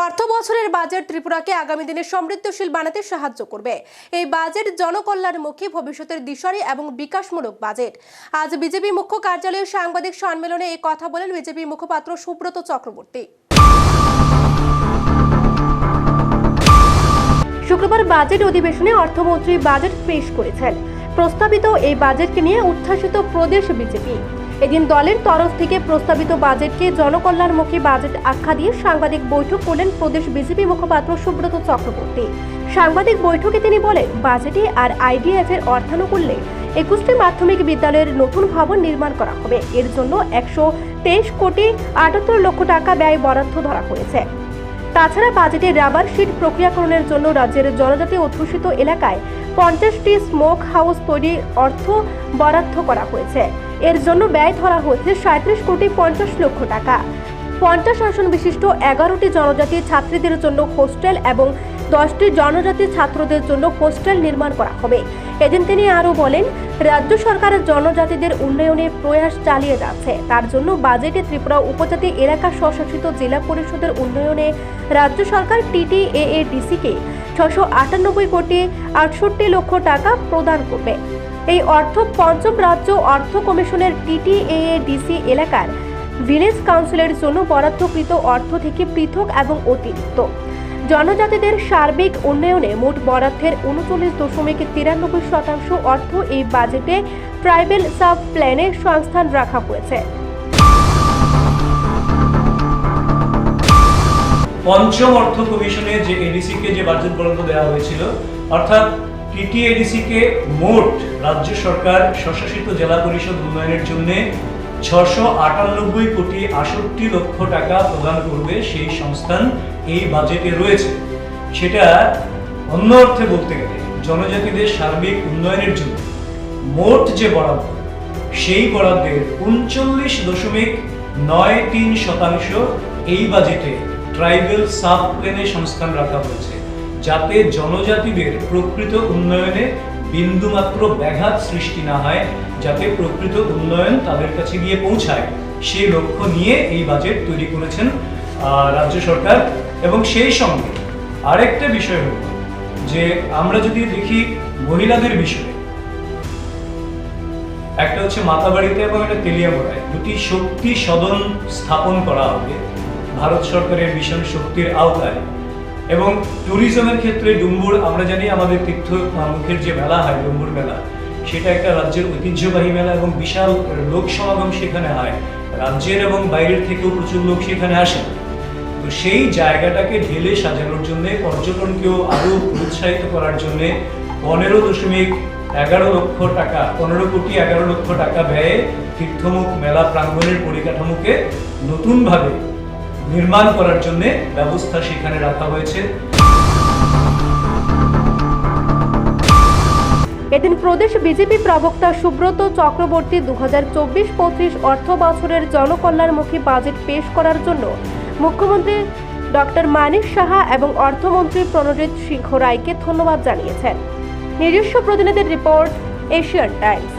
অর্থ বছরের বাজেট ত্রিপুরাকে আগামী দিনে সমৃদ্ধশীল বানাতে সাহায্য করবে। এই বাজেট জনকল্যাণমুখী, ভবিষ্যতের দিশারি এবং বিকাশমূলক বাজেট। আজ বিজেপি মুখ্য কার্যালয়ে সাংবাদিক সম্মেলনে এই কথা বলেন বিজেপি মুখপাত্র সুব্রত চক্রবর্তী। শুক্রবার বাজেট অধিবেশনে অর্থমন্ত্রী বাজেট পেশ করেছেন। প্রস্তাবিত এই বাজেটকে নিয়ে উচ্ছ্বসিত প্রদেশ বিজেপি। এদিন দলের তরফ থেকে প্রস্তাবিত বাজেটকে জনকল্যাণমুখী বাজেট আখ্যা দিয়ে সাংবাদিক বৈঠক করলেন প্রদেশ বিজেপি মুখপাত্র সুব্রত চক্রবর্তী। সাংবাদিক বৈঠকে তিনি বলেন, বাজেটে আর আইডিএফ এর অর্থানুকূল্যে 21টি মাধ্যমিক বিদ্যালয়ের নতুন ভবন নির্মাণ করা হবে। এর জন্য 123 কোটি 78 লক্ষ টাকা ব্যয় বরাদ্দ ধরা হয়েছে। তাছাড়া বাজেটে রাবার শিট প্রক্রিয়াকরণের জন্য রাজ্যের জনজাতি অধ্যুষিত এলাকায় 50টি স্মোক হাউস তৈরির অর্থ বরাদ্দ করা হয়েছে। এর জন্য ব্যয় ধরা হয়েছে 37 কোটি 50 লক্ষ টাকা। 50 আসন বিশিষ্ট 11টি জনজাতি ছাত্রীদের জন্য হোস্টেল এবং 10টি জনজাতি ছাত্রদের জন্য হোস্টেল নির্মাণ করা হবে। এদিন তিনি আরও বলেন, রাজ্য সরকারের জনজাতিদের উন্নয়নে প্রয়াস চালিয়ে যাচ্ছে। তার জন্য বাজেটে ত্রিপুরা উপজাতি এলাকা স্বশাসিত জেলা পরিষদের উন্নয়নে রাজ্য সরকার TTAADC-কে 698 কোটি 68 লক্ষ টাকা প্রদান করবে। এই অর্থ পঞ্চম রাজ্য অর্থ কমিশনের TTAADC এলাকার ভিলেজ কাউন্সিলের জন্য বরাদ্দকৃত অর্থ থেকে পৃথক এবং অতিরিক্ত। জনজাতিদের সার্বিক উন্নয়নে মোট বরাদ্দের 39.93% অর্থ এই বাজেটে ট্রাইবেল সাব প্ল্যানে সংস্থান রাখা হয়েছে। পঞ্চম অর্থ কমিশনে যে এডিসি-কে যে বাজেট বরাদ্দ দেওয়া হয়েছিল, অর্থাৎ TTADC-কে মোট রাজ্য সরকার স্বশাসিত জেলা পরিষদ উন্নয়নের জন্য 698 কোটি 68 লক্ষ টাকা প্রদান করবে, সেই সংস্থান এই বাজেটে রয়েছে। সেটা অন্য অর্থে বলতে গেলে জনজাতিদের সার্বিক উন্নয়নের জন্য মোট যে বরাদ্দ, সেই বরাদ্দের 39.93% এই বাজেটে ট্রাইবেল সাব প্ল্যানে সংস্থান রাখা হয়েছে, যাতে জনজাতিদের প্রকৃত উন্নয়নে বিন্দুমাত্র ব্যাঘাত সৃষ্টি না হয়, যাতে প্রকৃত উন্নয়ন তাদের কাছে গিয়ে পৌঁছায়, সেই লক্ষ্য নিয়ে এই বাজেট তৈরি করেছেন রাজ্য সরকার। এবং সেই সঙ্গে আরেকটা বিষয় হল যে আমরা যদি দেখি মহিলাদের বিষয়ে, একটা হচ্ছে মাতাবাড়িতে এবং একটা তেলিয়ামোড়ায় দুটি শক্তি সদন স্থাপন করা হবে ভারত সরকারের মিশন শক্তির আওতায়। এবং ট্যুরিজমের ক্ষেত্রে ডুম্বুর, আমরা জানি আমাদের তীর্থমুখের যে মেলা হয় ডুম্বুর মেলা, সেটা একটা রাজ্যের ঐতিহ্যবাহী মেলা এবং বিশাল লোক সমাগম সেখানে হয়। রাজ্যের এবং বাইরের থেকেও প্রচুর লোক সেখানে আসে। তো সেই জায়গাটাকে ঢেলে সাজানোর জন্য, পর্যটনকেও আরও উৎসাহিত করার জন্য 15.11 লক্ষ টাকা, 15 কোটি 11 লক্ষ টাকা ব্যয়ে তীর্থমুখ মেলা প্রাঙ্গণের পরিকাঠামোকে নতুনভাবে নির্মাণ করার জন্য ব্যবস্থা সেখানে রাখা হয়েছে। এদিন প্রদেশ বিজেপি প্রবক্তা সুব্রত চক্রবর্তী 2024-25 অর্থ বছরের জনকল্যাণমুখী বাজেট পেশ করার জন্য মুখ্যমন্ত্রী ডক্টর মানিক সাহা এবং অর্থমন্ত্রী প্রণজিৎ সিংহ রায়কে ধন্যবাদ জানিয়েছেন। নিজস্ব প্রতিনিধির রিপোর্ট, এশিয়ান টাইমস।